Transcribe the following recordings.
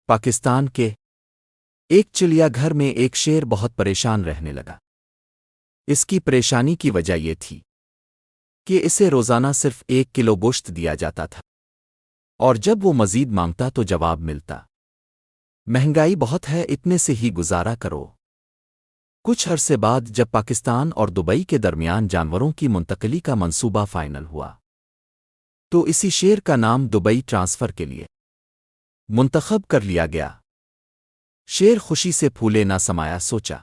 پاکستان کے ایک چڑیا گھر میں ایک شیر بہت پریشان رہنے لگا۔ اس کی پریشانی کی وجہ یہ تھی کہ اسے روزانہ صرف 1 کلو گوشت دیا جاتا تھا، اور جب وہ مزید مانگتا تو جواب ملتا، مہنگائی بہت ہے، اتنے سے ہی گزارا کرو۔ کچھ عرصے بعد جب پاکستان اور دبئی کے درمیان جانوروں کی منتقلی کا منصوبہ فائنل ہوا تو اسی شیر کا نام دبئی ٹرانسفر کے لیے منتخب کر لیا گیا۔ شیر خوشی سے پھولے نہ سمایا، سوچا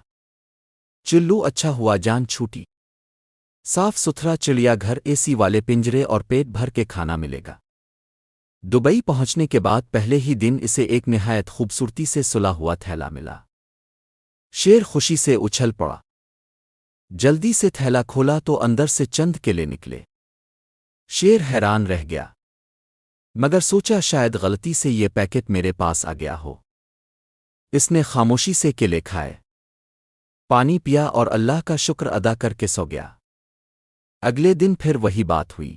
چلو اچھا ہوا جان چھوٹی، صاف ستھرا چڑیا گھر، اے سی والے پنجرے اور پیٹ بھر کے کھانا ملے گا۔ دبئی پہنچنے کے بعد پہلے ہی دن اسے ایک نہایت خوبصورتی سے سلا ہوا تھیلا ملا۔ شیر خوشی سے اچھل پڑا، جلدی سے تھیلا کھولا تو اندر سے چند کیلے نکلے۔ شیر حیران رہ گیا، مگر سوچا شاید غلطی سے یہ پیکٹ میرے پاس آ گیا ہو۔ اس نے خاموشی سے کیلے کھائے، پانی پیا اور اللہ کا شکر ادا کر کے سو گیا۔ اگلے دن پھر وہی بات ہوئی،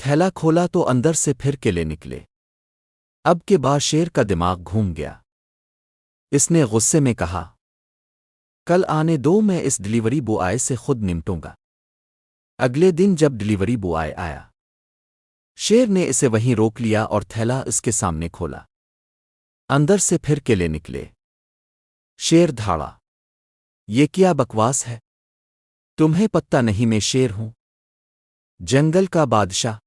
تھیلا کھولا تو اندر سے پھر کیلے نکلے۔ اب کے بعد شیر کا دماغ گھوم گیا۔ اس نے غصے میں کہا، کل آنے دو، میں اس ڈلیوری بوائے سے خود نمٹوں گا۔ اگلے دن جب ڈلیوری بوائے آیا، شیر نے اسے وہیں روک لیا اور تھیلا اس کے سامنے کھولا۔ اندر سے پھر کیلے نکلے۔ شیر دھاڑا، یہ کیا بکواس ہے؟ تمہیں پتہ نہیں میں شیر ہوں، جنگل کا بادشاہ،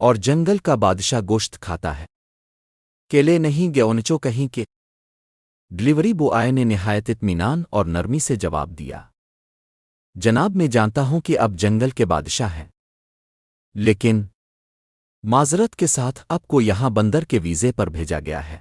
اور جنگل کا بادشاہ گوشت کھاتا ہے، کیلے نہیں گیونچو کہیں کے۔ ڈلیوری بوائے نے نہایت اطمینان اور نرمی سے جواب دیا، جناب میں جانتا ہوں کہ اب جنگل کے بادشاہ ہیں، لیکن معذرت کے ساتھ آپ کو یہاں بندر کے ویزے پر بھیجا گیا ہے۔